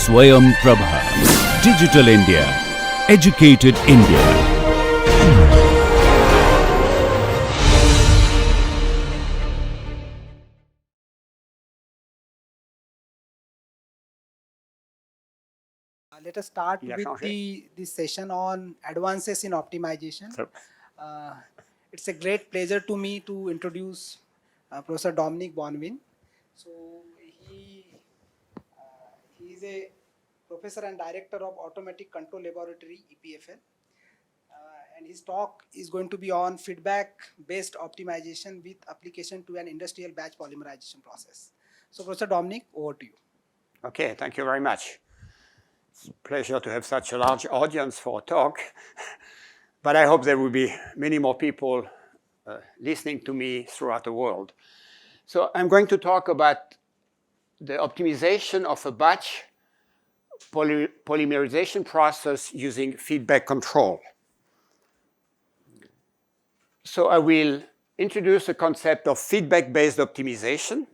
Swayam Prabha. Digital India. Educated India. Let us start with this session on advances in optimization. It's a great pleasure to me to introduce Professor Dominic Bonvin. So he is a professor and director of Automatic Control Laboratory, EPFL. And his talk is going to be on feedback-based optimization with application to an industrial batch polymerization process. So Professor Dominic, over to you. Okay, thank you very much. It's a pleasure to have such a large audience for a talk. But I hope there will be many more people listening to me throughout the world. So I'm going to talk about the optimization of a batch polymerization process using feedback control. So I will introduce the concept of feedback-based optimization,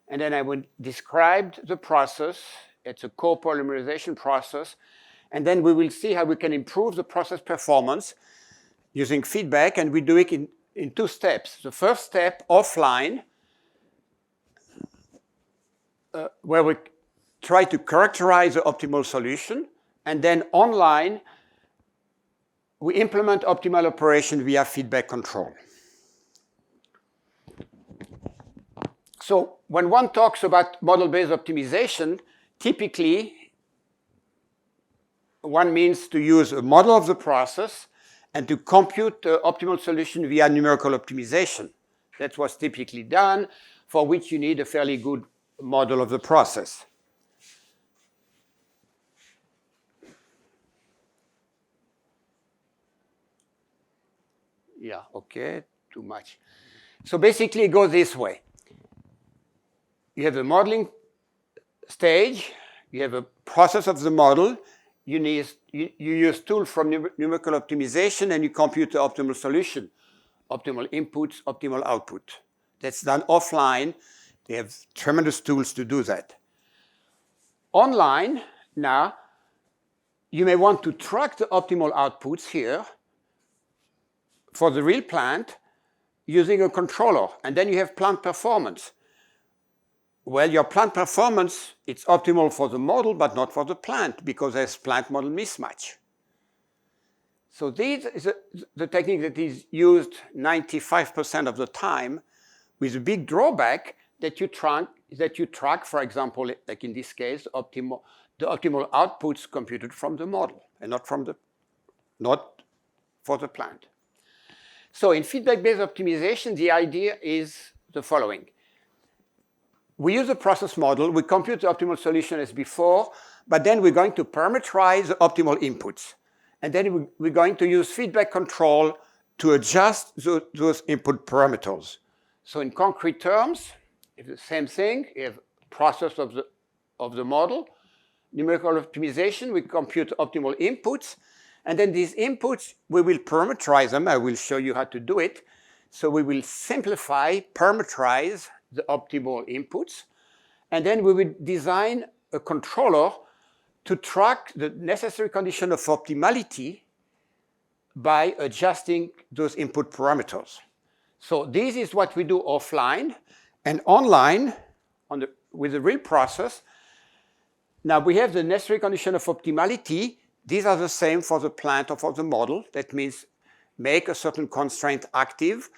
and then I will describe the process. It's a co-polymerization process, and then we will see how we can improve the process performance using feedback, and we do it in two steps. The first step, offline, where we try to characterize the optimal solution, and then online, we implement optimal operation via feedback control. So when one talks about model-based optimization, typically one means to use a model of the process and to compute the optimal solution via numerical optimization. That's what's typically done, for which you need a fairly good model of the process. Yeah, okay, too much. So basically it goes this way. You have the modeling stage, you have a process of the model, you use tools from numerical optimization, and you compute the optimal solution, optimal inputs, optimal output. That's done offline. They have tremendous tools to do that. Online, now, you may want to track the optimal outputs here for the real plant using a controller, and then you have plant performance. Well, your plant performance, it's optimal for the model, but not for the plant, because there's plant-model mismatch. So this is the technique that is used 95% of the time, with a big drawback that you track, for example, like in this case, the optimal outputs computed from the model, and not for the plant. So in feedback-based optimization, the idea is the following. We use a process model, we compute the optimal solution as before, but then we're going to parameterize the optimal inputs. And then we're going to use feedback control to adjust those input parameters. So in concrete terms, it's the same thing. You have process of the model, numerical optimization, we compute optimal inputs, and then these inputs, we will parameterize them. I will show you how to do it. So we will simplify, parameterize the optimal inputs, and then we will design a controller to track the necessary condition of optimality by adjusting those input parameters. So this is what we do offline, and online, with the real process. Now we have the necessary condition of optimality. These are the same for the plant or for the model. That means make a certain constraint active,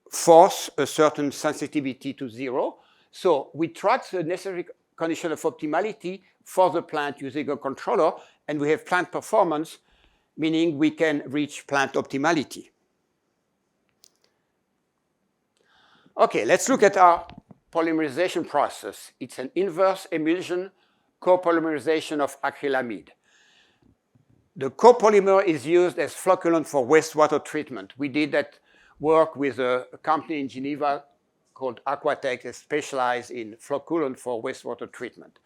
force a certain sensitivity to 0. So we track the necessary condition of optimality for the plant using a controller, and we have plant performance, meaning we can reach plant optimality. Okay, let's look at our polymerization process. It's an inverse emulsion copolymerization of acrylamide. The copolymer is used as flocculant for wastewater treatment. We did that work with a company in Geneva called Aquatech that specializes in flocculant for wastewater treatment.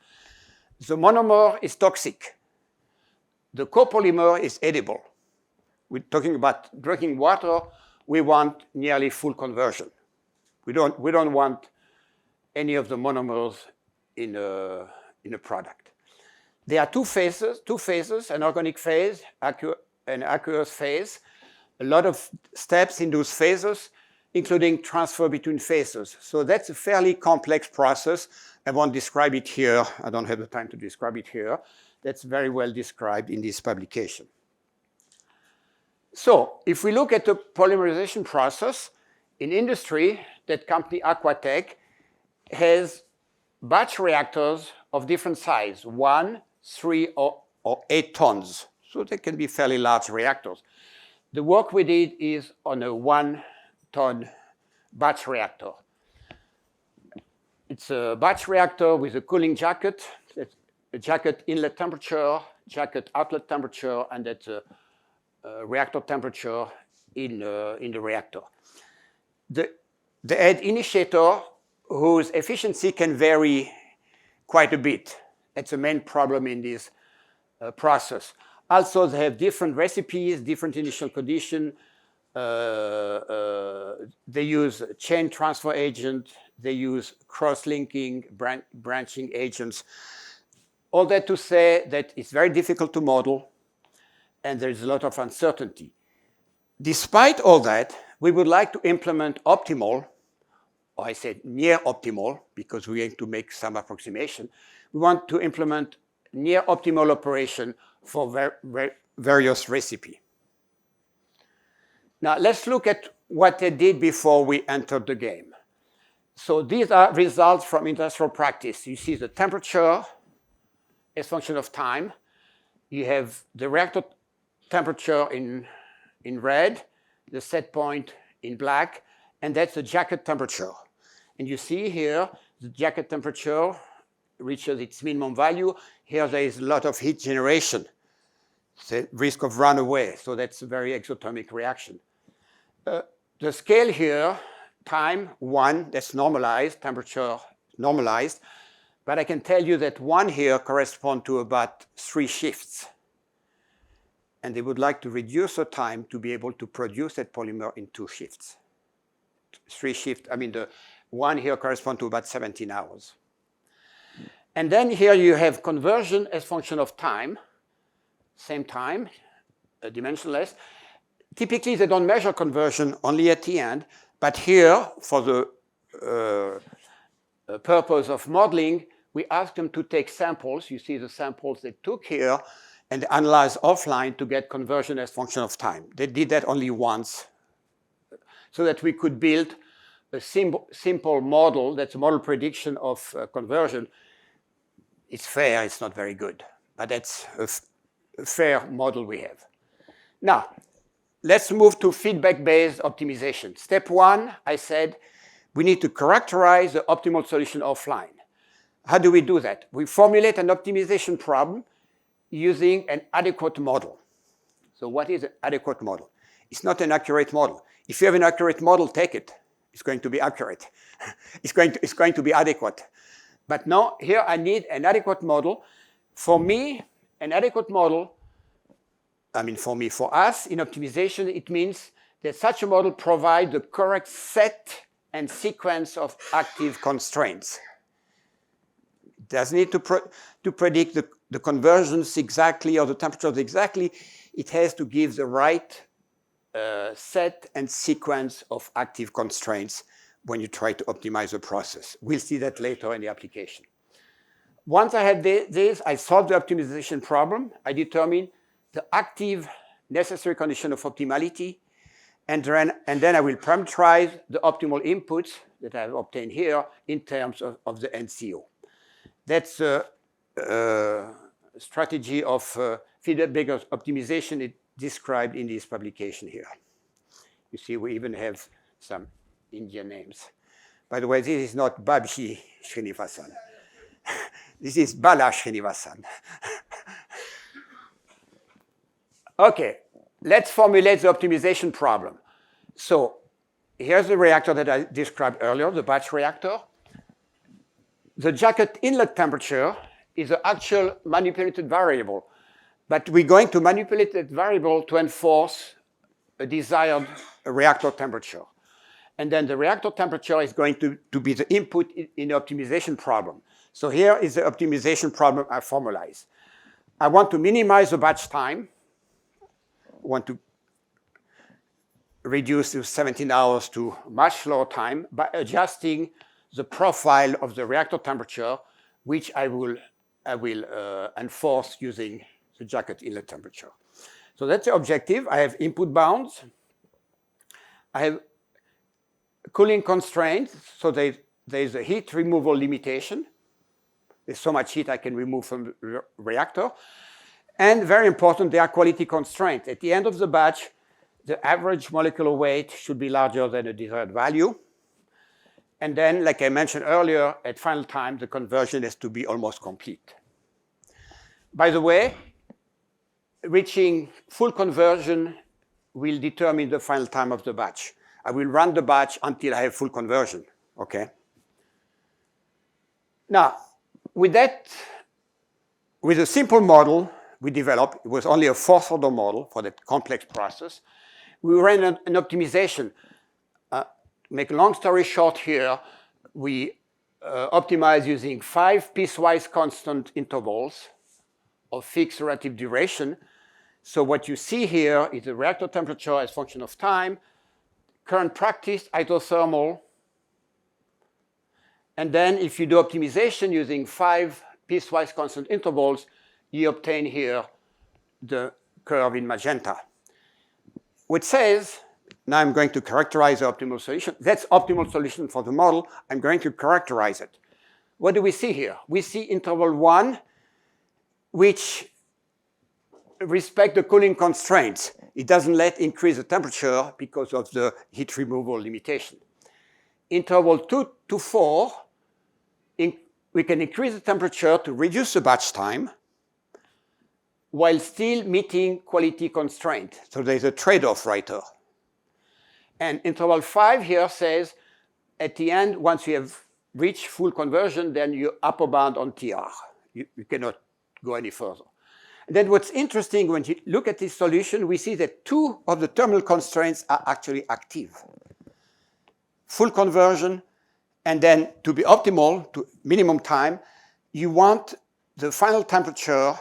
The monomer is toxic. The copolymer is edible. We're talking about drinking water. We want nearly full conversion. We don't want any of the monomers in a product. there are two phases, an organic phase, an aqueous phase. A lot of steps in those phases, including transfer between phases. So that's a fairly complex process. I won't describe it here. I don't have the time to describe it here. That's very well described in this publication. So if we look at the polymerization process, in industry, that company Aquatech has batch reactors of different size, 1, 3, or 8 tons. So they can be fairly large reactors. The work we did is on a 1-ton batch reactor. It's a batch reactor with a cooling jacket. It's a jacket inlet temperature, jacket outlet temperature, and that's a reactor temperature in the reactor. The head initiator, whose efficiency can vary quite a bit. That's the main problem in this process. Also, they have different recipes, different initial condition. They use chain transfer agent. They use cross-linking, branching agents. All that to say that it's very difficult to model, and there's a lot of uncertainty. Despite all that, we would like to implement optimal, or I said near optimal, because we aim to make some approximation. We want to implement near optimal operation for various recipes. Now let's look at what they did before we entered the game. So these are results from industrial practice. You see the temperature as function of time. You have the reactor temperature in red, the set point in black, and that's the jacket temperature. And you see here the jacket temperature reaches its minimum value. Here there is a lot of heat generation, the risk of runaway, so that's a very exothermic reaction. The scale here, time 1, that's normalized, temperature normalized, but I can tell you that 1 here corresponds to about 3 shifts. And they would like to reduce the time to be able to produce that polymer in 2 shifts. 3 shifts, I mean the 1 here corresponds to about 17 hours. And then here you have conversion as function of time, same time, dimensionless. Typically, they don't measure conversion only at the end, but here, for the purpose of modeling, we asked them to take samples. You see the samples they took here, and analyze offline to get conversion as function of time. They did that only once, so that we could build a simple model that's a model prediction of conversion. It's fair, it's not very good, but that's a fair model we have. Now, let's move to feedback-based optimization. Step 1, I said, we need to characterize the optimal solution offline. How do we do that? We formulate an optimization problem using an adequate model. So what is an adequate model? It's not an accurate model. If you have an accurate model, take it. It's going to be accurate. It's going to be adequate. But no, here I need an adequate model. For me, an adequate model, for us in optimization, it means that such a model provides the correct set and sequence of active constraints. It doesn't need to predict the conversions exactly or the temperatures exactly. It has to give the right set and sequence of active constraints when you try to optimize the process. We'll see that later in the application. Once I had this, I solved the optimization problem. I determined the active necessary condition of optimality, and then I will parameterize the optimal inputs that I've obtained here in terms of the NCO. That's a strategy of feedback-based optimization. It's described in this publication here. You see, we even have some Indian names. By the way, this is not Babji Srinivasan. This is Bala Srinivasan. Okay, let's formulate the optimization problem. So here's the reactor that I described earlier, the batch reactor. The jacket inlet temperature is the actual manipulated variable, but we're going to manipulate that variable to enforce a desired reactor temperature. And then the reactor temperature is going to be the input in the optimization problem. So here is the optimization problem I formalized. I want to minimize the batch time. I want to reduce the 17 hours to much lower time by adjusting the profile of the reactor temperature, which I will enforce using the jacket inlet temperature. So that's the objective. I have input bounds. I have cooling constraints. So there's a heat removal limitation. There's so much heat I can remove from the reactor. And very important, there are quality constraints. At the end of the batch, the average molecular weight should be larger than the desired value. And then, like I mentioned earlier, at final time, the conversion has to be almost complete. By the way, reaching full conversion will determine the final time of the batch. I will run the batch until I have full conversion, okay? Now, with a simple model we developed, it was only a fourth order model for that complex process. We ran an optimization. Make a long story short here, we optimize using 5 piecewise constant intervals of fixed relative duration. So what you see here is the reactor temperature as function of time, current practice, isothermal. And then if you do optimization using 5 piecewise constant intervals, you obtain here the curve in magenta, which says, now I'm going to characterize the optimal solution. That's optimal solution for the model. I'm going to characterize it. What do we see here? We see interval 1, which respect the cooling constraints. It doesn't let increase the temperature because of the heat removal limitation. Interval 2 to 4, we can increase the temperature to reduce the batch time while still meeting quality constraint. So there's a trade-off right there. And interval 5 here says, at the end, once you have reached full conversion, then you're upper bound on TR. You cannot go any further. And then what's interesting, when you look at this solution, we see that 2 of the terminal constraints are actually active. Full conversion, and then to be optimal, to minimum time, you want the final temperature,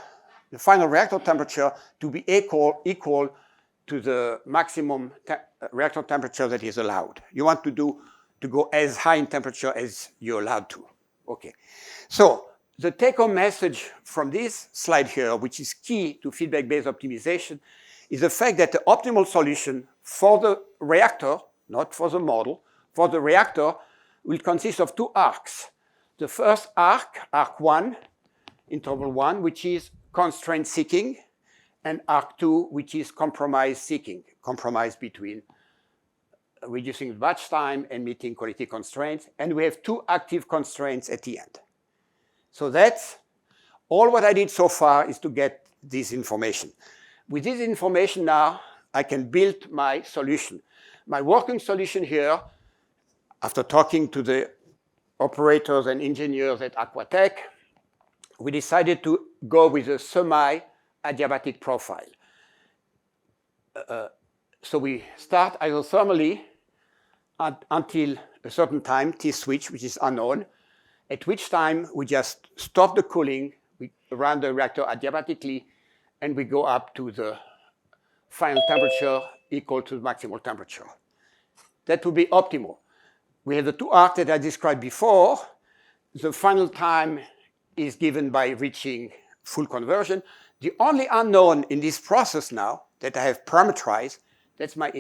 the final reactor temperature to be equal to the maximum reactor temperature that is allowed. You want to go as high in temperature as you're allowed to. Okay. So the take-home message from this slide here, which is key to feedback-based optimization, is the fact that the optimal solution for the reactor, not for the model, for the reactor, will consist of 2 arcs. The first arc, arc 1, interval 1, which is constraint seeking, and arc 2, which is compromise seeking, compromise between reducing the batch time and meeting quality constraints. And we have 2 active constraints at the end. So that's all what I did so far, is to get this information. With this information now, I can build my solution. My working solution here, after talking to the operators and engineers at Aquatech, we decided to go with a semi-adiabatic profile. So we start isothermally until a certain time, T-switch, which is unknown, at which time we just stop the cooling, we run the reactor adiabatically, and we go up to the final temperature equal to the maximal temperature. That would be optimal. We have the 2 arcs that I described before. The final time is given by reaching full conversion. The only unknown in this process now that I have parameterized, that's my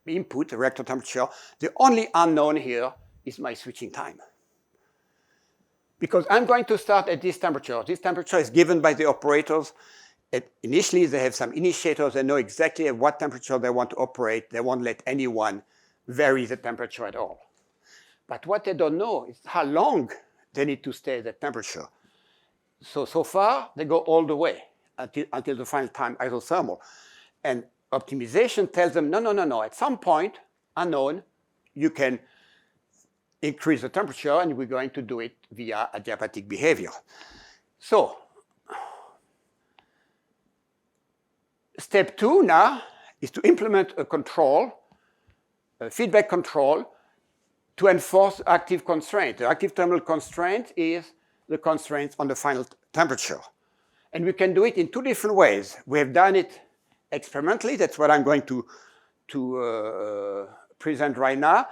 input, the reactor temperature. The only unknown here is my switching time. Because I'm going to start at this temperature. This temperature is given by the operators. Initially, they have some initiators. They know exactly at what temperature they want to operate. They won't let anyone vary the temperature at all. But what they don't know is how long they need to stay at that temperature. So far, they go all the way until the final time isothermal. And optimization tells them, no. At some point, unknown, you can increase the temperature, and we're going to do it via adiabatic behavior. So step 2 now is to implement a control, a feedback control, to enforce active constraint. The active terminal constraint is the constraint on the final temperature. And we can do it in two different ways. We have done it experimentally. That's what I'm going to present right now,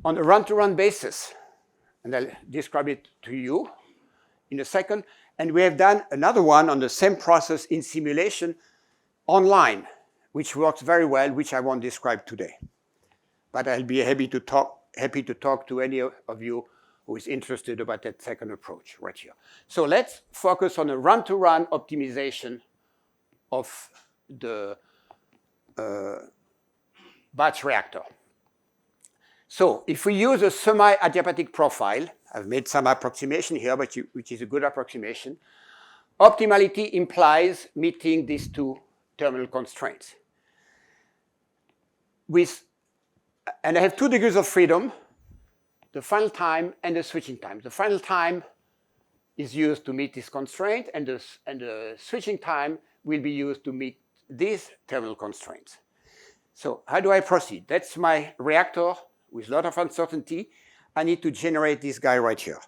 on a run-to-run basis. And I'll describe it to you in a second. And we have done another one on the same process in simulation online, which works very well, which I won't describe today. But I'll be happy to talk to any of you who is interested about that second approach right here. So let's focus on a run-to-run optimization of the batch reactor. So if we use a semi-adiabatic profile, I've made some approximation here, but which is a good approximation, optimality implies meeting these two terminal constraints. And I have 2 degrees of freedom, the final time and the switching time. The final time is used to meet this constraint, and the switching time will be used to meet these terminal constraints. So how do I proceed? That's my reactor with a lot of uncertainty. I need to generate this guy right here.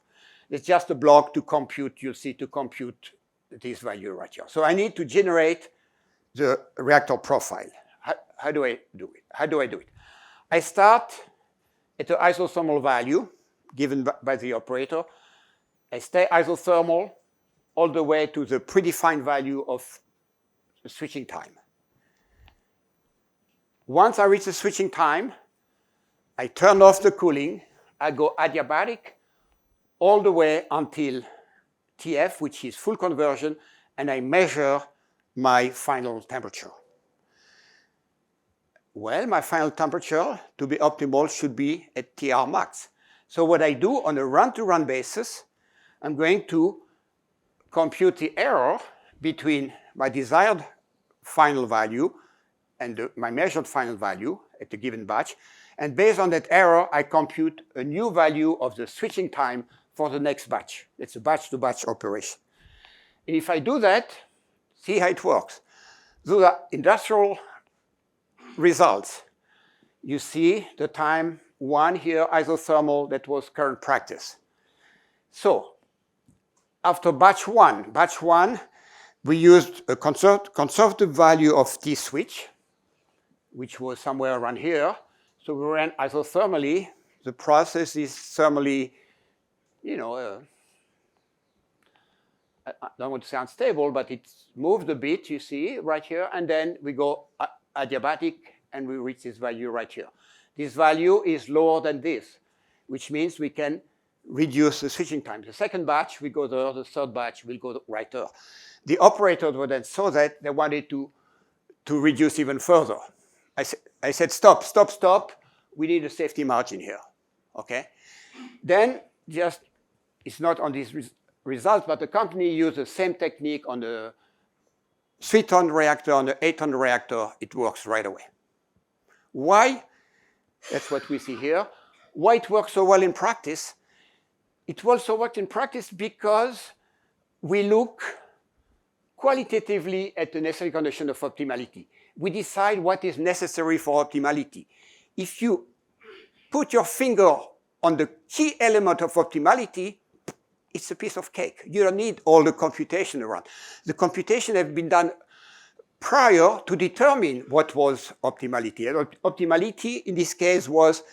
It's just a block to compute, you'll see, to compute this value right here. So I need to generate the reactor profile. How do I do it? I start at the isothermal value given by the operator. I stay isothermal all the way to the predefined value of the switching time. Once I reach the switching time, I turn off the cooling. I go adiabatic all the way until TF, which is full conversion, and I measure my final temperature. Well, my final temperature, to be optimal, should be at TR max. So what I do on a run-to-run basis, I'm going to compute the error between my desired final value and my measured final value at the given batch. And based on that error, I compute a new value of the switching time for the next batch. It's a batch-to-batch operation. And if I do that, see how it works. Those are industrial results. You see the time 1 here, isothermal, that was current practice. So after batch one, we used a conservative value of T switch, which was somewhere around here. So we ran isothermally. The process is thermally, I don't want to say unstable, but it's moved a bit, you see, right here. And then we go adiabatic, and we reach this value right here. This value is lower than this, which means we can reduce the switching time. The second batch, we go there. The third batch, we'll go right there. The operators were then saw that they wanted to reduce even further. I said, stop. We need a safety margin here, okay? Then it's not on these results, but the company used the same technique on the 3-ton reactor, on the 8-ton reactor. It works right away. Why? That's what we see here. Why it works so well in practice? It also works in practice because we look qualitatively at the necessary condition of optimality. We decide what is necessary for optimality. If you put your finger on the key element of optimality, it's a piece of cake. You don't need all the computation around. The computation has been done prior to determine what was optimality. And optimality in this case was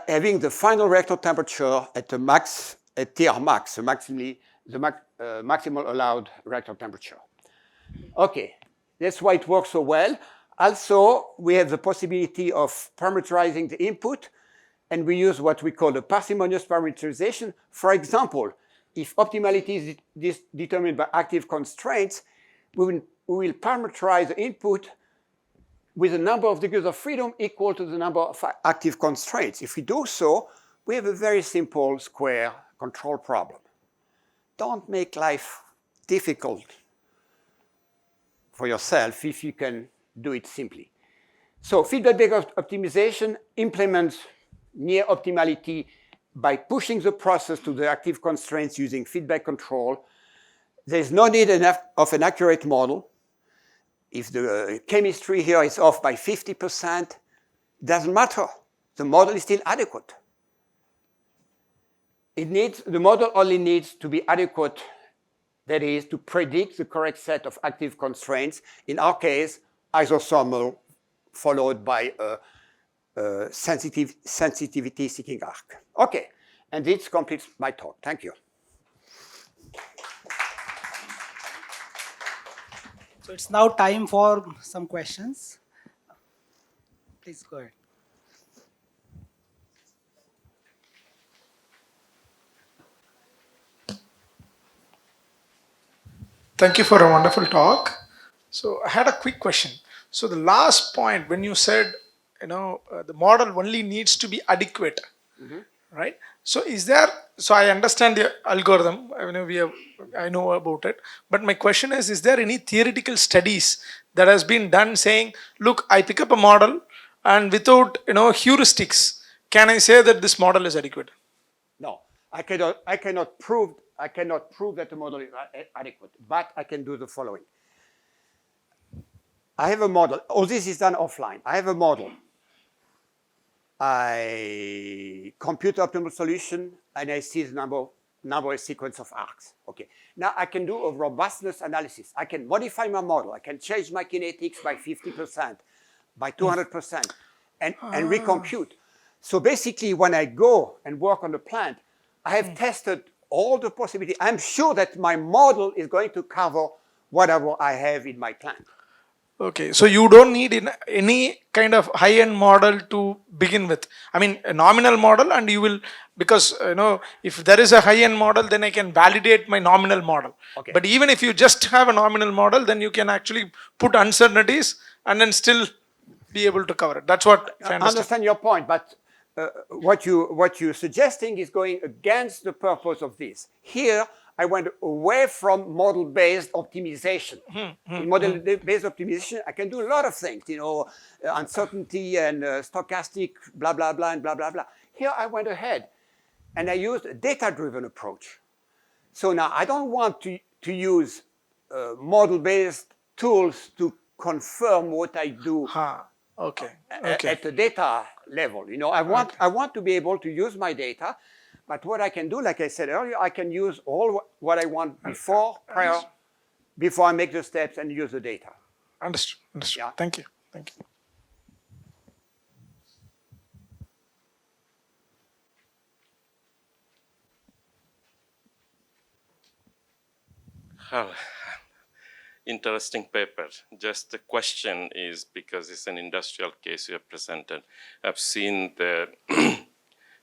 having the final reactor temperature at the max, at TR max, the maximal allowed reactor temperature. Okay, that's why it works so well. Also, we have the possibility of parameterizing the input, and we use what we call a parsimonious parameterization. For example, if optimality is determined by active constraints, we will parameterize the input with a number of degrees of freedom equal to the number of active constraints. If we do so, we have a very simple square control problem. Don't make life difficult for yourself if you can do it simply. So feedback-based optimization implements near optimality by pushing the process to the active constraints using feedback control. There's no need of an accurate model. If the chemistry here is off by 50%, doesn't matter. The model is still adequate. The model only needs to be adequate That is to predict the correct set of active constraints. In our case, isothermal followed by a sensitivity seeking arc. Okay, and this completes my talk. Thank you. So it's now time for some questions. Please go ahead. Thank you for a wonderful talk. So I had a quick question. So the last point when you said, the model only needs to be adequate, right? So is there? So I understand the algorithm. I know about it. But my question is there any theoretical studies that has been done saying, look, I pick up a model, and without heuristics, can I say that this model is adequate? No, I cannot prove that the model is adequate, but I can do the following. I have a model. All this is done offline. I have a model. I compute the optimal solution, and I see the number sequence of arcs. Okay. Now I can do a robustness analysis. I can modify my model. I can change my kinetics by 50%, by 200%, and recompute. So basically, when I go and work on the plant, I have tested all the possibilities. I'm sure that my model is going to cover whatever I have in my plant. Okay, so you don't need any kind of high-end model to begin with. I mean, a nominal model, and you will, because if there is a high-end model, then I can validate my nominal model. Okay. But even if you just have a nominal model, then you can actually put uncertainties and then still be able to cover it. That's what I understand your point, but what you're suggesting is going against the purpose of this. Here, I went away from model-based optimization. In model-based optimization, I can do a lot of things, uncertainty and stochastic, blah, blah, blah, and blah, blah, blah. Here, I went ahead, and I used a data-driven approach. So now, I don't want to use model-based tools to confirm what I do at the data level. I want to be able to use my data. But what I can do, like I said earlier, I can use all what I want before I make the steps and use the data. Understood. Yeah. Thank you. Interesting paper. Just the question is, because it's an industrial case you have presented, I've seen the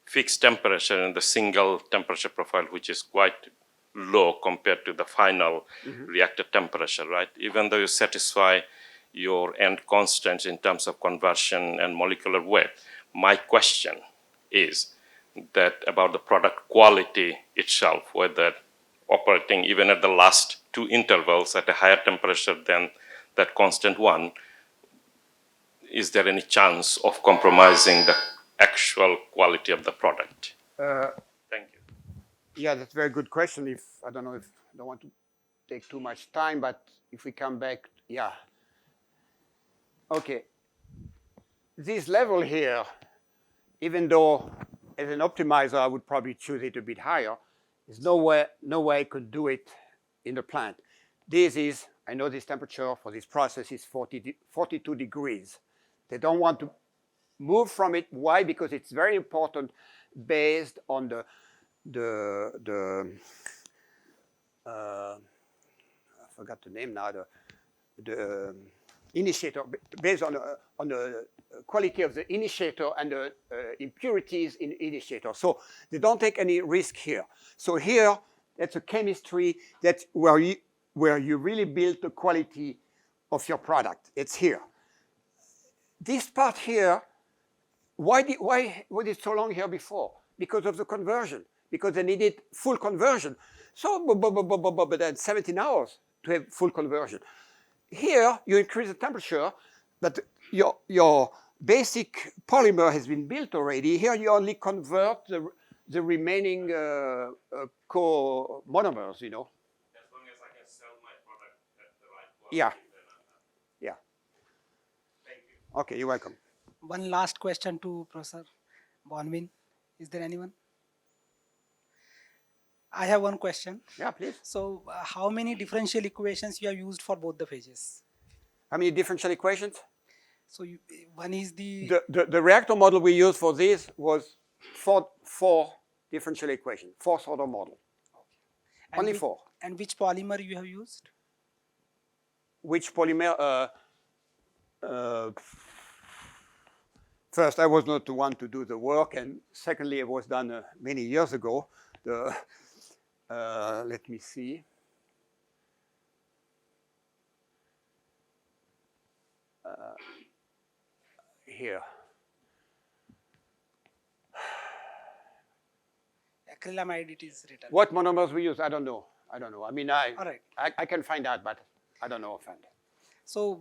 fixed temperature and the single temperature profile, which is quite low compared to the final reactor temperature, right? Even though you satisfy your end constants in terms of conversion and molecular weight, my question is that about the product quality itself, whether operating even at the last two intervals at a higher temperature than that constant one, is there any chance of compromising the actual quality of the product? Thank you. Yeah, that's a very good question. I don't want to take too much time, but if we come back, yeah. Okay. This level here, even though as an optimizer I would probably choose it a bit higher, there's no way I could do it in the plant. I know this temperature for this process is 42 degrees. They don't want to move from it. Why? Because it's very important based on I forgot the name now, the initiator, based on the quality of the initiator and the impurities in the initiator. So they don't take any risk here. So here, that's a chemistry that's where you really build the quality of your product. It's here. This part here, why was it so long here before? Because of the conversion, because they needed full conversion. So, but then 17 hours to have full conversion. Here, you increase the temperature, but your basic polymer has been built already. Here, you only convert the remaining co-monomers, As long as I can sell my product at the right quality. Yeah. Then Yeah. thank you. Okay, you're welcome. One last question to Professor Bonvin. Is there anyone? I have one question. Yeah, please. So, how many differential equations you have used for both the phases? How many differential equations? So, one is the The reactor model we used for this was four differential equations, fourth order model. and Only which, four. And which polymer you have used? Which polymer? First, I was not the one to do the work, and secondly, it was done many years ago. Let me see. Here. Acrylamide it is written. What monomers we use? I don't know. I mean, All right. I can find out, but I don't know offhand. So,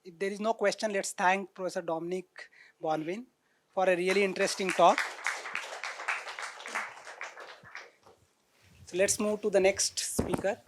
if there is no question, let's thank Professor Dominic Bonvin for a really interesting talk. So let's move to the next speaker.